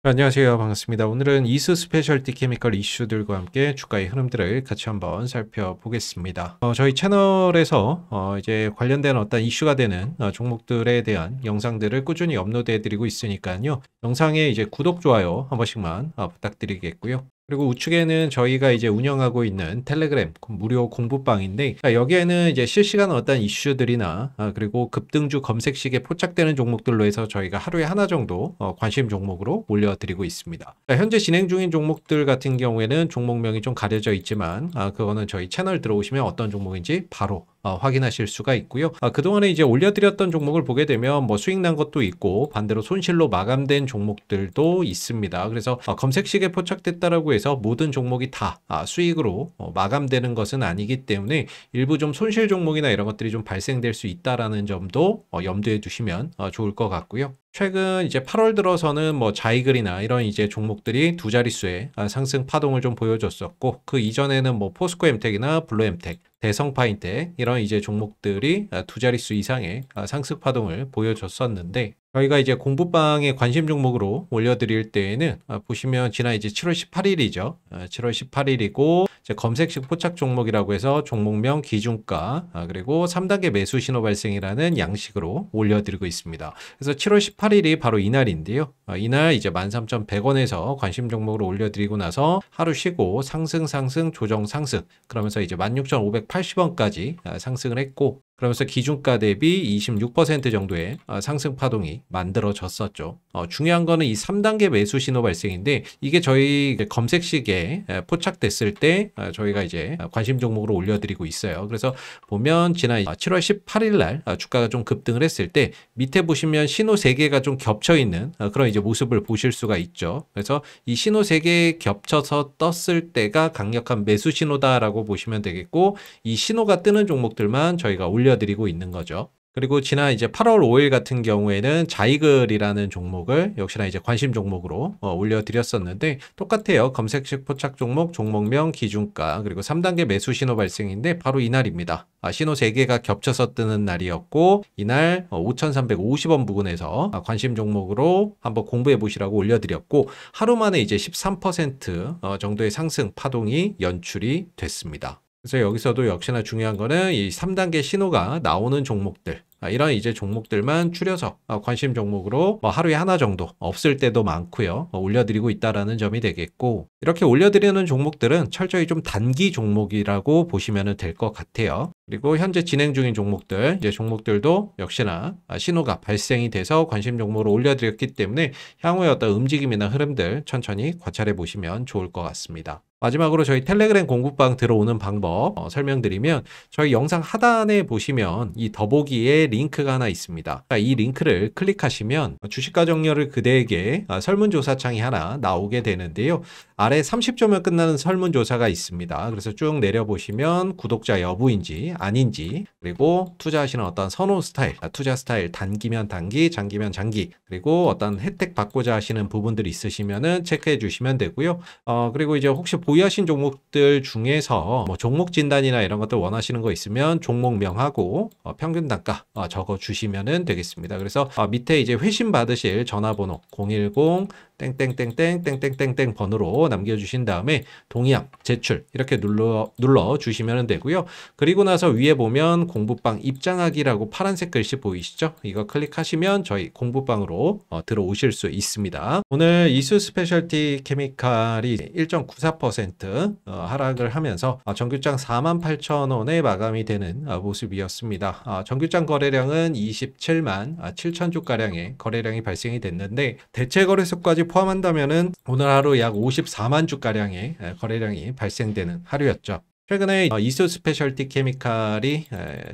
안녕하세요. 반갑습니다. 오늘은 이수 스페셜티 케미컬 이슈들과 함께 주가의 흐름들을 같이 한번 살펴보겠습니다. 저희 채널에서 이제 관련된 어떤 이슈가 되는 종목들에 대한 영상들을 꾸준히 업로드해 드리고 있으니까요. 영상에 이제 구독, 좋아요 한 번씩만 부탁드리겠고요. 그리고 우측에는 저희가 이제 운영하고 있는 텔레그램 무료 공부방인데, 여기에는 이제 실시간 어떤 이슈들이나 그리고 급등주 검색식에 포착되는 종목들로 해서 저희가 하루에 하나 정도 관심 종목으로 올려드리고 있습니다. 현재 진행 중인 종목들 같은 경우에는 종목명이 좀 가려져 있지만 그거는 저희 채널 들어오시면 어떤 종목인지 바로 확인하실 수가 있고요. 그동안에 이제 올려드렸던 종목을 보게 되면 뭐 수익 난 것도 있고 반대로 손실로 마감된 종목들도 있습니다. 그래서 검색식에 포착됐다라고 해서 모든 종목이 다 수익으로 마감되는 것은 아니기 때문에 일부 좀 손실 종목이나 이런 것들이 좀 발생될 수 있다라는 점도 염두에 두시면 좋을 것 같고요. 최근 이제 8월 들어서는 뭐 자이글이나 이런 이제 종목들이 두 자릿수의 상승 파동을 좀 보여줬었고, 그 이전에는 뭐 포스코 엠텍이나 블루 엠텍, 대성파인텍 이런 이제 종목들이 두 자릿수 이상의 상승 파동을 보여줬었는데, 저희가 이제 공부방에 관심 종목으로 올려드릴 때에는 보시면 지난 이제 7월 18일이죠. 7월 18일이고 이제 검색식 포착 종목이라고 해서 종목명 기준가 그리고 3단계 매수 신호 발생이라는 양식으로 올려드리고 있습니다. 그래서 7월 18일이 바로 이날인데요. 이날 이제 13,100원에서 관심 종목으로 올려드리고 나서 하루 쉬고 상승 조정 상승 그러면서 이제 16,580원까지 상승을 했고, 그러면서 기준가 대비 26% 정도의 상승 파동이 만들어졌었죠. 중요한 거는 이 3단계 매수 신호 발생인데, 이게 저희 검색식에 포착됐을 때 저희가 이제 관심 종목으로 올려드리고 있어요. 그래서 보면 지난 7월 18일 날 주가가 좀 급등을 했을 때 밑에 보시면 신호 3개가 좀 겹쳐 있는 그런 이제 모습을 보실 수가 있죠. 그래서 이 신호 3개 겹쳐서 떴을 때가 강력한 매수 신호다라고 보시면 되겠고, 이 신호가 뜨는 종목들만 저희가 올려드리고 있는 거죠. 그리고 지난 이제 8월 5일 같은 경우에는 자이글이라는 종목을 역시나 이제 관심 종목으로 올려드렸었는데, 똑같아요. 검색식 포착 종목, 종목명, 기준가, 그리고 3단계 매수 신호 발생인데 바로 이날입니다. 신호 3개가 겹쳐서 뜨는 날이었고, 이날 5,350원 부근에서 관심 종목으로 한번 공부해 보시라고 올려드렸고, 하루 만에 이제 13% 정도의 상승 파동이 연출이 됐습니다. 그래서 여기서도 역시나 중요한 거는 이 3단계 신호가 나오는 종목들, 이런 이제 종목들만 추려서 관심 종목으로 하루에 하나 정도, 없을 때도 많고요, 올려드리고 있다라는 점이 되겠고, 이렇게 올려드리는 종목들은 철저히 좀 단기 종목이라고 보시면 될 것 같아요. 그리고 현재 진행 중인 종목들, 이제 종목들도 역시나 신호가 발생이 돼서 관심 종목으로 올려드렸기 때문에 향후의 어떤 움직임이나 흐름들 천천히 관찰해 보시면 좋을 것 같습니다. 마지막으로 저희 텔레그램 공부방 들어오는 방법 설명드리면, 저희 영상 하단에 보시면 이 더보기에 링크가 하나 있습니다. 이 링크를 클릭하시면 주식가 정렬을 그대에게 설문조사창이 하나 나오게 되는데요. 아래 30초면 끝나는 설문조사가 있습니다. 그래서 쭉 내려보시면 구독자 여부인지 아닌지, 그리고 투자하시는 어떤 선호 스타일, 투자 스타일 단기면 단기, 장기면 장기, 그리고 어떤 혜택 받고자 하시는 부분들이 있으시면 체크해 주시면 되고요. 그리고 이제 혹시 보유하신 종목들 중에서 뭐 종목 진단이나 이런 것들 원하시는 거 있으면 종목명하고 평균 단가 적어 주시면 되겠습니다. 그래서 밑에 이제 회신 받으실 전화번호 010 땡땡땡땡 번호로 남겨주신 다음에 동의함 제출 이렇게 눌러 주시면 되고요. 그리고 나서 위에 보면 공부방 입장하기라고 파란색 글씨 보이시죠? 이거 클릭하시면 저희 공부방으로 들어오실 수 있습니다. 오늘 이수 스페셜티 케미칼이 1.94% 하락을 하면서 정규장 48,000원에 마감이 되는 모습이었습니다. 정규장 거래량은 27만 7천 주가량의 거래량이 발생이 됐는데, 대체 거래소까지 포함한다면은 오늘 하루 약 54만 주가량의 거래량이 발생되는 하루였죠. 최근에 이수 스페셜티 케미칼이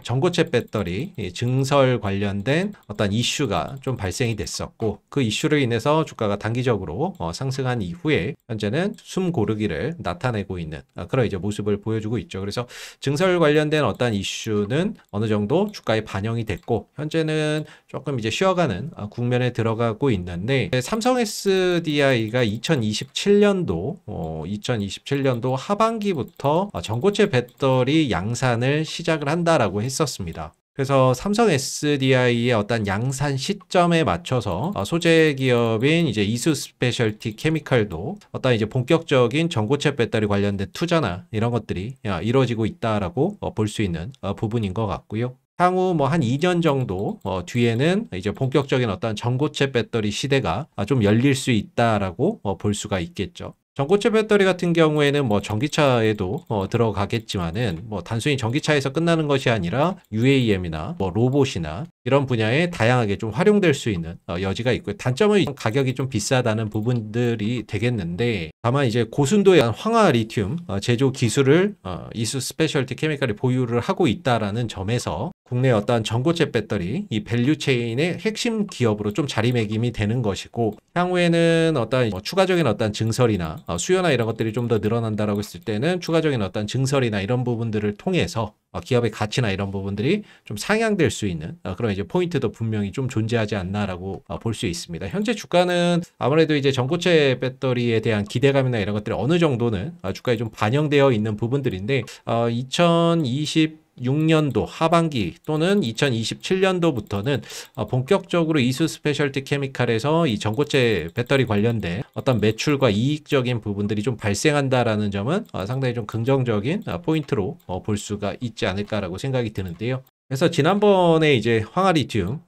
전고체 배터리 증설 관련된 어떤 이슈가 좀 발생이 됐었고, 그 이슈로 인해서 주가가 단기적으로 상승한 이후에 현재는 숨 고르기를 나타내고 있는 그런 이제 모습을 보여주고 있죠. 그래서 증설 관련된 어떤 이슈는 어느 정도 주가에 반영이 됐고, 현재는 조금 이제 쉬어가는 국면에 들어가고 있는데, 삼성 SDI가 2027년도 하반기부터 전고체 배터리 양산을 시작을 한다라고 했었습니다. 그래서 삼성 SDI의 어떤 양산 시점에 맞춰서 소재 기업인 이제 이수 스페셜티 케미칼도 어떤 이제 본격적인 전고체 배터리 관련된 투자나 이런 것들이 이루어지고 있다라고 볼 수 있는 부분인 것 같고요. 향후 뭐 한 2년 정도 뒤에는 이제 본격적인 어떤 전고체 배터리 시대가 좀 열릴 수 있다라고 볼 수가 있겠죠. 전고체 배터리 같은 경우에는 뭐 전기차에도 들어가겠지만은 뭐 단순히 전기차에서 끝나는 것이 아니라 UAM이나 뭐 로봇이나 이런 분야에 다양하게 좀 활용될 수 있는 여지가 있고요. 단점은 가격이 좀 비싸다는 부분들이 되겠는데, 다만 이제 고순도의 황화 리튬 제조 기술을 이수 스페셜티 케미칼이 보유를 하고 있다라는 점에서 국내 어떤 전고체 배터리 이 밸류 체인의 핵심 기업으로 좀 자리매김이 되는 것이고, 향후에는 어떤 추가적인 어떤 증설이나 수요나 이런 것들이 좀 더 늘어난다라고 했을 때는 추가적인 어떤 증설이나 이런 부분들을 통해서 기업의 가치나 이런 부분들이 좀 상향될 수 있는 그런 이제 포인트도 분명히 좀 존재하지 않나라고 볼 수 있습니다. 현재 주가는 아무래도 이제 전고체 배터리에 대한 기대감이나 이런 것들이 어느 정도는 주가에 좀 반영되어 있는 부분들인데, 2026년도 하반기 또는 2027년도부터는 본격적으로 이수 스페셜티 케미칼에서 이 전고체 배터리 관련된 어떤 매출과 이익적인 부분들이 좀 발생한다라는 점은 상당히 좀 긍정적인 포인트로 볼 수가 있지 않을까라고 생각이 드는데요. 그래서 지난번에 이제 황화리튬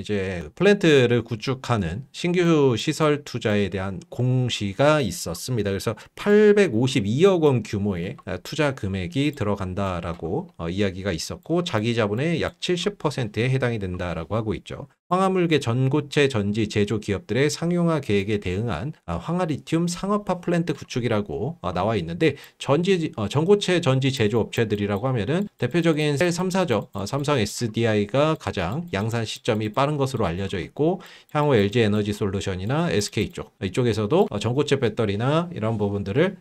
이제 플랜트를 구축하는 신규 시설 투자에 대한 공시가 있었습니다. 그래서 852억 원 규모의 투자 금액이 들어간다라고 이야기가 있었고, 자기 자본의 약 70%에 해당이 된다라고 하고 있죠. 황화물계 전고체 전지 제조 기업들의 상용화 계획에 대응한 황화리튬 상업화 플랜트 구축이라고 나와 있는데, 전고체 전지 제조 업체들이라고 하면은 대표적인 셀 3사죠. 삼성 SDI가 가장 양산 시점이 빠른 것으로 알려져 있고, 향후 LG 에너지 솔루션이나 SK 이쪽에서도 전고체 배터리나 이런 부분들을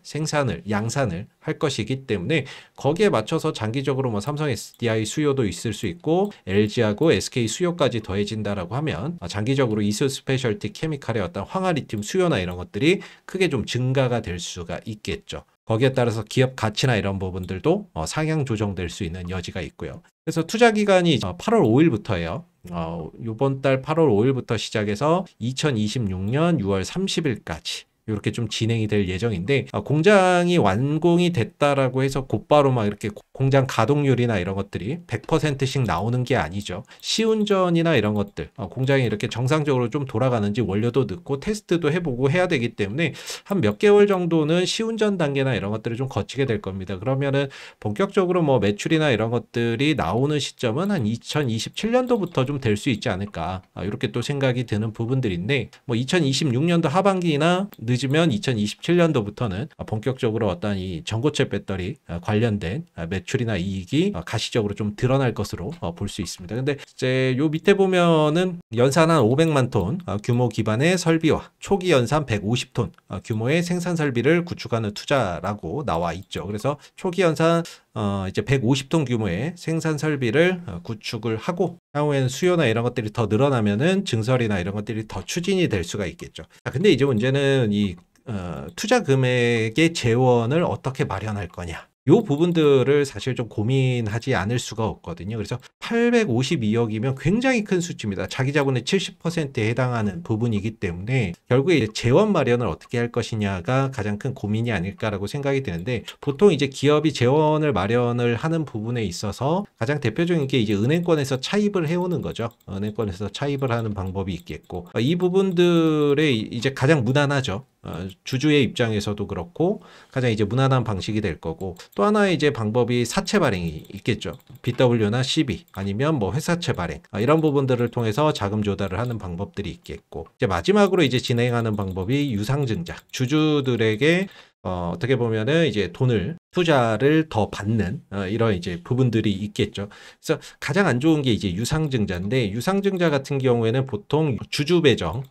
양산을 할 것이기 때문에 거기에 맞춰서 장기적으로 뭐 삼성 SDI 수요도 있을 수 있고 LG하고 SK 수요까지 더해진다라고 하면 장기적으로 이수 스페셜티 케미칼의 어떤 황화리튬 수요나 이런 것들이 크게 좀 증가가 될 수가 있겠죠. 거기에 따라서 기업 가치나 이런 부분들도 상향 조정될 수 있는 여지가 있고요. 그래서 투자 기간이 8월 5일부터예요. 이번 달 8월 5일부터 시작해서 2026년 6월 30일까지 이렇게 좀 진행이 될 예정인데, 공장이 완공이 됐다라고 해서 곧바로 막 이렇게 공장 가동률이나 이런 것들이 100%씩 나오는 게 아니죠. 시운전이나 이런 것들, 공장이 이렇게 정상적으로 좀 돌아가는지 원료도 넣고 테스트도 해보고 해야 되기 때문에 한 몇 개월 정도는 시운전 단계나 이런 것들을 좀 거치게 될 겁니다. 그러면은 본격적으로 뭐 매출이나 이런 것들이 나오는 시점은 한 2027년도부터 좀 될 수 있지 않을까, 이렇게 또 생각이 드는 부분들인데, 뭐 2026년도 하반기나 늦으면 2027년도부터는 본격적으로 어떤 이 전고체 배터리 관련된 매출이나 이익이 가시적으로 좀 드러날 것으로 볼 수 있습니다. 근데 이제 요 밑에 보면은 연산 한 500만 톤 규모 기반의 설비와 초기 연산 150톤 규모의 생산 설비를 구축하는 투자라고 나와 있죠. 그래서 초기 연산 이제 150톤 규모의 생산 설비를 구축을 하고, 향후에는 수요나 이런 것들이 더 늘어나면은 증설이나 이런 것들이 더 추진이 될 수가 있겠죠. 근데 이제 문제는 이 투자 금액의 재원을 어떻게 마련할 거냐. 요 부분들을 사실 좀 고민하지 않을 수가 없거든요. 그래서 852억이면 굉장히 큰 수치입니다. 자기 자본의 70%에 해당하는 부분이기 때문에 결국에 이제 재원 마련을 어떻게 할 것이냐가 가장 큰 고민이 아닐까라고 생각이 드는데, 보통 이제 기업이 재원을 마련을 하는 부분에 있어서 가장 대표적인 게 이제 은행권에서 차입을 해오는 거죠. 은행권에서 차입을 하는 방법이 있겠고, 이 부분들의 이제 가장 무난하죠. 주주의 입장에서도 그렇고 가장 이제 무난한 방식이 될 거고, 또 하나의 이제 방법이 사채 발행이 있겠죠. BW나 CB 아니면 뭐 회사채 발행, 이런 부분들을 통해서 자금 조달을 하는 방법들이 있겠고, 이제 마지막으로 이제 진행하는 방법이 유상증자, 주주들에게 어떻게 보면은 이제 돈을 투자를 더 받는 이런 이제 부분들이 있겠죠. 그래서 가장 안 좋은 게 이제 유상증자인데, 유상증자 같은 경우에는 보통 주주 배정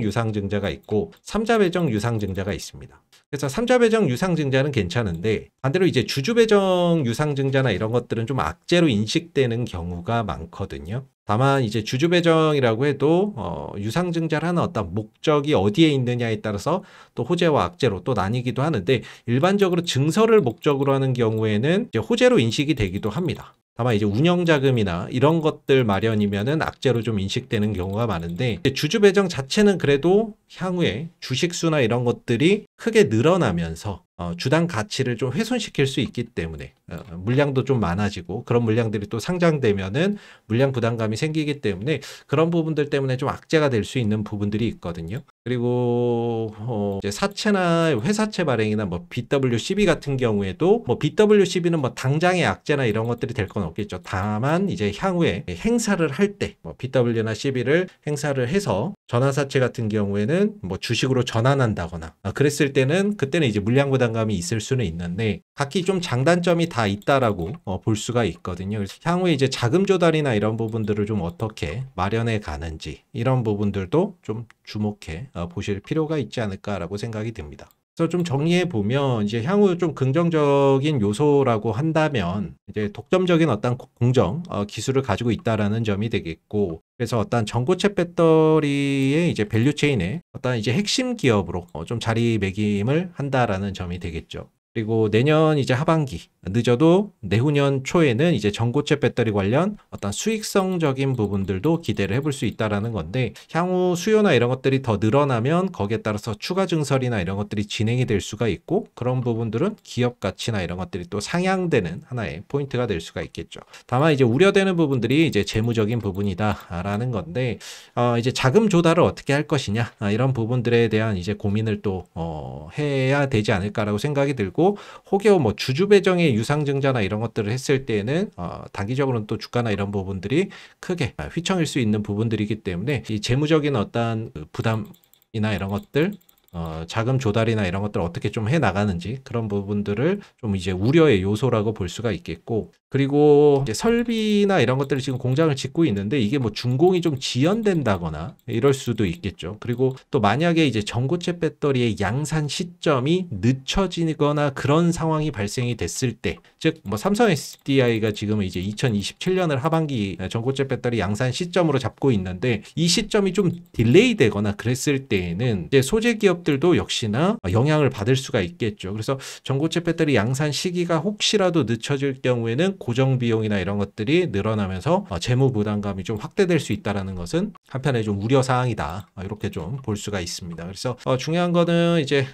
유상증자가 있고 3자 배정 유상증자가 있습니다. 그래서 3자 배정 유상증자는 괜찮은데, 반대로 이제 주주 배정 유상증자나 이런 것들은 좀 악재로 인식되는 경우가 많거든요. 다만 이제 주주 배정이라고 해도 유상증자를 하는 어떤 목적이 어디에 있느냐에 따라서 또 호재와 악재로 또 나뉘기도 하는데, 일반적으로 증설을 목적으로 하는 경우에는 이제 호재로 인식이 되기도 합니다. 다만 이제 운영자금이나 이런 것들 마련이면은 악재로 좀 인식되는 경우가 많은데, 주주 배정 자체는 그래도 향후에 주식수나 이런 것들이 크게 늘어나면서 주당 가치를 좀 훼손시킬 수 있기 때문에 물량도 좀 많아지고 그런 물량들이 또 상장되면은 물량 부담감이 생기기 때문에 그런 부분들 때문에 좀 악재가 될 수 있는 부분들이 있거든요. 그리고 이제 사채나 회사채 발행이나 뭐 BWCB 같은 경우에도 뭐 BWCB는 뭐 당장의 악재나 이런 것들이 될 건 없겠죠. 다만 이제 향후에 행사를 할 때 뭐 BW나 CB를 행사를 해서 전환사채 같은 경우에는 뭐 주식으로 전환한다거나 그랬을 때는 그때는 이제 물량 부담감이 있을 수는 있는데 각기 좀 장단점이 다 있다라고 볼 수가 있거든요. 그래서 향후에 이제 자금 조달이나 이런 부분들을 좀 어떻게 마련해 가는지 이런 부분들도 좀 주목해 보실 필요가 있지 않을까라고 생각이 듭니다. 그래서 좀 정리해 보면 이제 향후 좀 긍정적인 요소라고 한다면 이제 독점적인 어떤 공정 기술을 가지고 있다라는 점이 되겠고, 그래서 어떤 전고체 배터리의 이제 밸류체인의 어떤 이제 핵심 기업으로 좀 자리매김을 한다라는 점이 되겠죠. 그리고 내년 이제 하반기, 늦어도 내후년 초에는 이제 전고체 배터리 관련 어떤 수익성적인 부분들도 기대를 해볼 수 있다라는 건데, 향후 수요나 이런 것들이 더 늘어나면 거기에 따라서 추가 증설이나 이런 것들이 진행이 될 수가 있고, 그런 부분들은 기업 가치나 이런 것들이 또 상향되는 하나의 포인트가 될 수가 있겠죠. 다만 이제 우려되는 부분들이 이제 재무적인 부분이다라는 건데, 이제 자금 조달을 어떻게 할 것이냐, 이런 부분들에 대한 이제 고민을 또 해야 되지 않을까라고 생각이 들고, 혹여 뭐 주주 배정의 유상증자나 이런 것들을 했을 때에는 단기적으로는 또 주가나 이런 부분들이 크게 휘청일 수 있는 부분들이기 때문에 이 재무적인 어떤 부담이나 이런 것들, 자금 조달이나 이런 것들을 어떻게 좀 해 나가는지 그런 부분들을 좀 이제 우려의 요소라고 볼 수가 있겠고, 그리고 이제 설비나 이런 것들을 지금 공장을 짓고 있는데 이게 뭐 준공이 좀 지연된다거나 이럴 수도 있겠죠. 그리고 또 만약에 이제 전고체 배터리의 양산 시점이 늦춰지거나 그런 상황이 발생이 됐을 때, 즉 뭐 삼성 SDI가 지금 이제 2027년을 하반기 전고체 배터리 양산 시점으로 잡고 있는데 이 시점이 좀 딜레이 되거나 그랬을 때에는 이제 소재 기업들도 역시나 영향을 받을 수가 있겠죠. 그래서 전고체 배터리 양산 시기가 혹시라도 늦춰질 경우에는 고정 비용이나 이런 것들이 늘어나면서 재무 부담감이 좀 확대될 수 있다라는 것은 한편에 좀 우려 사항이다, 이렇게 좀 볼 수가 있습니다. 그래서 중요한 거는 이제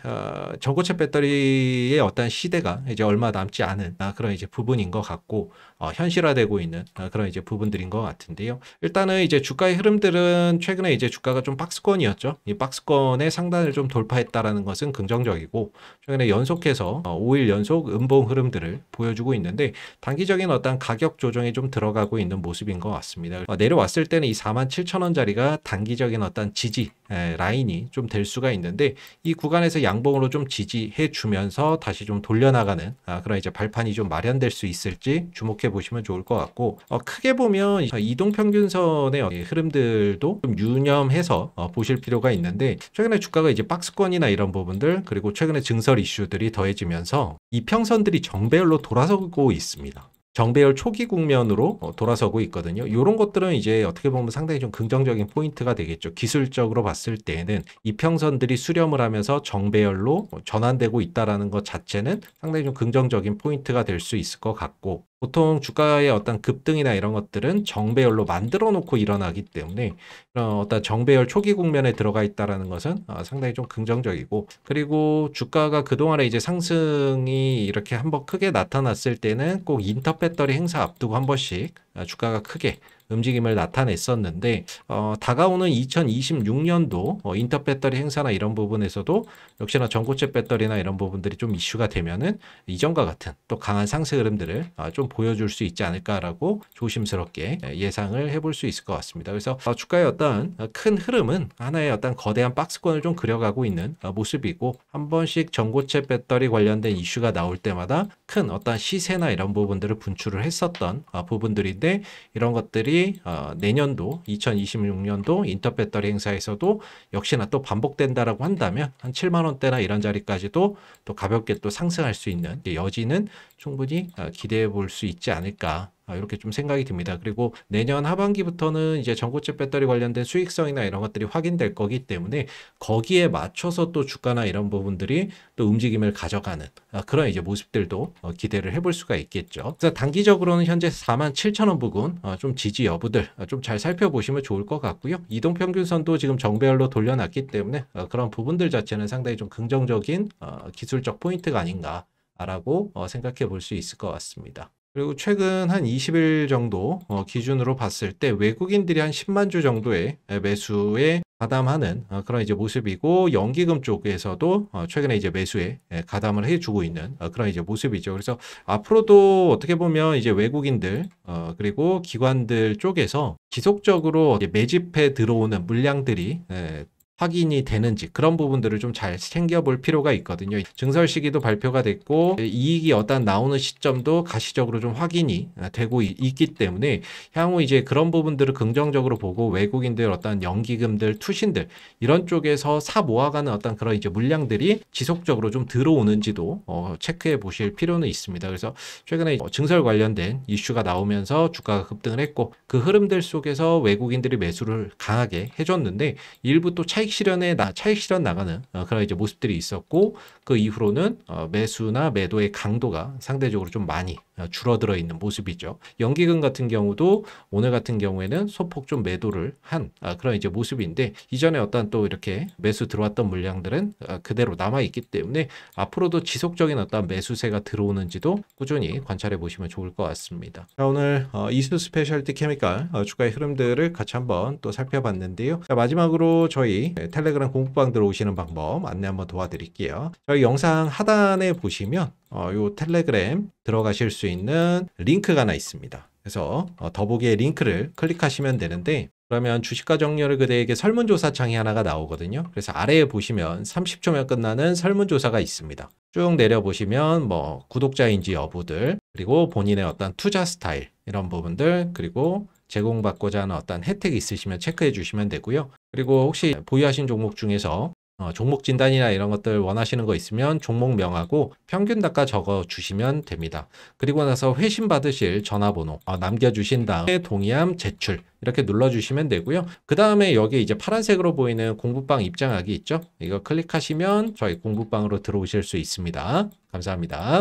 전고체 배터리의 어떤 시대가 이제 얼마 남지 않은 그런 이제 부분인 것 같고, 현실화되고 있는 그런 이제 부분들인 것 같은데요. 일단은 이제 주가의 흐름들은 최근에 이제 주가가 좀 박스권이었죠. 이 박스권의 상단을 좀 돌파했다라는 것은 긍정적이고, 최근에 연속해서 5일 연속 음봉 흐름들을 보여주고 있는데 단기적인 어떤 가격 조정이 좀 들어가고 있는 모습인 것 같습니다. 내려왔을 때는 이 47,000원짜리가 단기적인 어떤 지지 라인이 좀 될 수가 있는데 이 구간에서 양봉으로 좀 지지해 주면서 다시 좀 돌려나가는 그런 이제 발판이 좀 마련될 수 있을지 주목해 보시면 좋을 것 같고, 크게 보면 이동평균선의 흐름들도 좀 유념해서 보실 필요가 있는데, 최근에 주가가 이제 박스권이나 이런 부분들, 그리고 최근에 증설 이슈들이 더해지면서 이평선들이 정배열로 돌아서고 있습니다. 정배열 초기 국면으로 돌아서고 있거든요. 이런 것들은 이제 어떻게 보면 상당히 좀 긍정적인 포인트가 되겠죠. 기술적으로 봤을 때는 이평선들이 수렴을 하면서 정배열로 전환되고 있다는 것 자체는 상당히 좀 긍정적인 포인트가 될 수 있을 것 같고, 보통 주가의 어떤 급등이나 이런 것들은 정배열로 만들어 놓고 일어나기 때문에 어떤 정배열 초기 국면에 들어가 있다는 것은 상당히 좀 긍정적이고, 그리고 주가가 그동안에 이제 상승이 이렇게 한번 크게 나타났을 때는 꼭 인터 배터리 행사 앞두고 한 번씩 주가가 크게 움직임을 나타냈었는데, 다가오는 2026년도 인터 배터리 행사나 이런 부분에서도 역시나 전고체 배터리나 이런 부분들이 좀 이슈가 되면은 이전과 같은 또 강한 상승 흐름들을 좀 보여줄 수 있지 않을까라고 조심스럽게 예상을 해볼 수 있을 것 같습니다. 그래서 주가의 어떤 큰 흐름은 하나의 어떤 거대한 박스권을 좀 그려가고 있는 모습이고, 한 번씩 전고체 배터리 관련된 이슈가 나올 때마다 큰 어떤 시세나 이런 부분들을 분출을 했었던 부분들인데, 이런 것들이 내년도 2026년도 인터 배터리 행사에서도 역시나 또 반복된다라고 한다면 한 7만 원대나 이런 자리까지도 또 가볍게 또 상승할 수 있는 여지는 충분히 기대해 볼 수 있지 않을까 이렇게 좀 생각이 듭니다. 그리고 내년 하반기부터는 이제 전고체 배터리 관련된 수익성이나 이런 것들이 확인될 거기 때문에 거기에 맞춰서 또 주가나 이런 부분들이 또 움직임을 가져가는 그런 이제 모습들도 기대를 해볼 수가 있겠죠. 그래서 단기적으로는 현재 47,000원 부근 좀 지지 여부들 좀 잘 살펴보시면 좋을 것 같고요. 이동평균선도 지금 정배열로 돌려놨기 때문에 그런 부분들 자체는 상당히 좀 긍정적인 기술적 포인트가 아닌가라고 생각해 볼 수 있을 것 같습니다. 그리고 최근 한 20일 정도 기준으로 봤을 때 외국인들이 한 10만 주 정도의 매수에 가담하는 그런 이제 모습이고, 연기금 쪽에서도 최근에 이제 매수에 가담을 해주고 있는 그런 이제 모습이죠. 그래서 앞으로도 어떻게 보면 이제 외국인들 그리고 기관들 쪽에서 지속적으로 매집해 들어오는 물량들이 확인이 되는지 그런 부분들을 좀 잘 챙겨볼 필요가 있거든요. 증설 시기도 발표가 됐고 이익이 어떤 나오는 시점도 가시적으로 좀 확인이 되고 있기 때문에 향후 이제 그런 부분들을 긍정적으로 보고 외국인들 어떤 연기금들, 투신들 이런 쪽에서 사 모아가는 어떤 그런 이제 물량들이 지속적으로 좀 들어오는지도 체크해 보실 필요는 있습니다. 그래서 최근에 증설 관련된 이슈가 나오면서 주가가 급등을 했고, 그 흐름들 속에서 외국인들이 매수를 강하게 해줬는데 일부 또 차익 실현 나가는 그런 이제 모습들이 있었고, 그 이후로는 매수나 매도의 강도가 상대적으로 좀 많이 줄어들어 있는 모습이죠. 연기금 같은 경우도 오늘 같은 경우에는 소폭 좀 매도를 한 그런 이제 모습인데, 이전에 어떤 또 이렇게 매수 들어왔던 물량들은 그대로 남아 있기 때문에 앞으로도 지속적인 어떤 매수세가 들어오는지도 꾸준히 관찰해 보시면 좋을 것 같습니다. 자, 오늘 이수 스페셜티 케미칼 주가의 흐름들을 같이 한번 또 살펴봤는데요. 자, 마지막으로 저희 텔레그램 공부방 들어오시는 방법 안내 한번 도와드릴게요. 저희 영상 하단에 보시면 요 텔레그램 들어가실 수 있는 링크가 하나 있습니다. 그래서 더보기의 링크를 클릭하시면 되는데, 그러면 주식과 정렬을 그대에게 설문조사 창이 하나가 나오거든요. 그래서 아래에 보시면 30초면 끝나는 설문조사가 있습니다. 쭉 내려보시면 뭐 구독자인지 여부들, 그리고 본인의 어떤 투자 스타일 이런 부분들, 그리고 제공받고자 하는 어떤 혜택이 있으시면 체크해 주시면 되고요. 그리고 혹시 보유하신 종목 중에서 종목 진단이나 이런 것들 원하시는 거 있으면 종목명하고 평균 단가 적어 주시면 됩니다. 그리고 나서 회신 받으실 전화번호 남겨주신 다음에 동의함 제출 이렇게 눌러주시면 되고요. 그 다음에 여기 이제 파란색으로 보이는 공부방 입장하기 있죠? 이거 클릭하시면 저희 공부방으로 들어오실 수 있습니다. 감사합니다.